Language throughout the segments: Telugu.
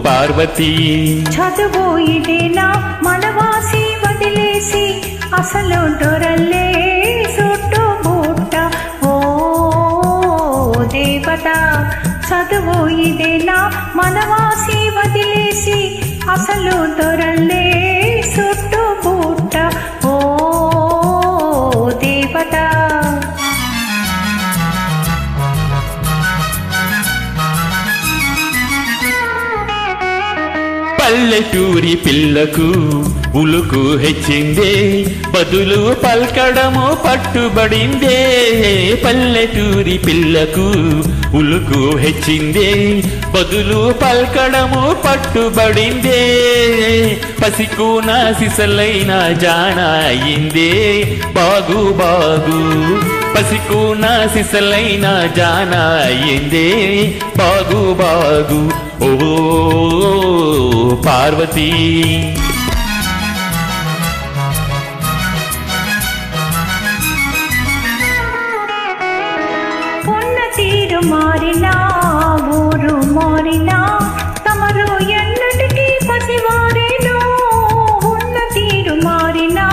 పార్వతీ చదువుయిదేనా మనవాసి వదిలేసి అసలు దొరలే చుట్టూ బూట ఓ దేవత చదువుయిదేనా మనవాసి వదిలేసి అసలు దొరలే చుట్టూ బూట ఓ దేవత పల్లెటూరి పిల్లకు ఉలుకు హెచ్చిందే బదులు పల్కడము పట్టుబడిందే పల్లెటూరి పిల్లకు ఉలుకు హెచ్చిందే బదులు పల్కడము పట్టుబడిందే పసికూన సిసలైన జాన అయిందే బాగు బాగు పసికూన సిసలైన జాన అయిందే బాగు బాగు ఓ పార్వతీ ఉన్న తీరు మారినా ఊరు మారినా తమరు ఎన్నటికీ పసివారేను ఉన్న తీరు మారినా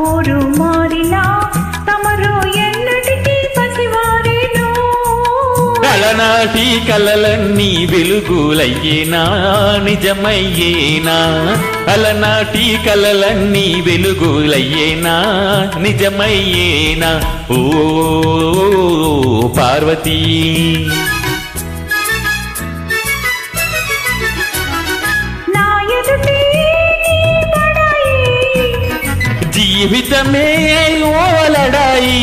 ఊరు మారినా తమరు ఎన్నటికీ పసివారేను అలనాటి కలలన్నీ వెలుగులయ్యేనా నిజమయ్యేనా అలనాటి కలలన్నీ వెలుగులయ్యేనా నిజమయ్యేనా ఓ పార్వతీ జీవితమే ఓ లడాయి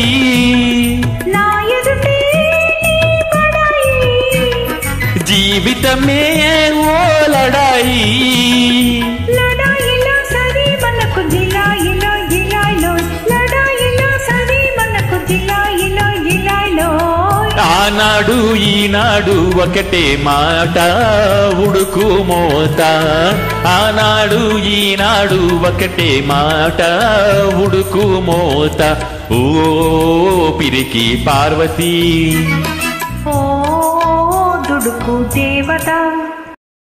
జీవితమే ఓ లడాయి లడాయిలో సరి మనకు జిలాయిలో జిలాయిలో లడాయిలో సరి మనకు జిలాయిలో జిలాయిలో ఆనాడు ఈనాడు ఒకటే మాట ఉడుకు మోత ఆనాడు ఈనాడు ఒకటే మాట ఉడుకు మోత ఓ పిరికి పార్వతీ ఓ దుడుకు దేవత